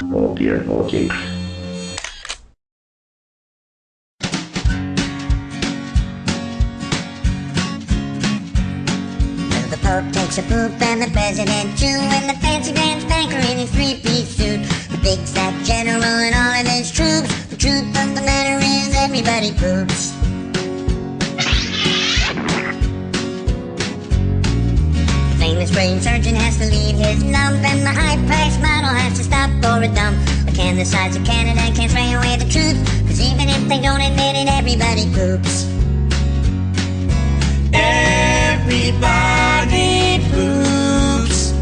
Oh dear, oh dear. The Pope takes a poop and the President too, and the fancy Grand Spanker in his three-piece suit, the big fat general and all of his troops. The truth of the matter is everybody poops. The famous brain surgeon has to leave his lump, and the high-priced model has to stop for a dump. But can the sides of Canada can't spray away the truth, 'cause even if they don't admit it, everybody poops. Everybody poops.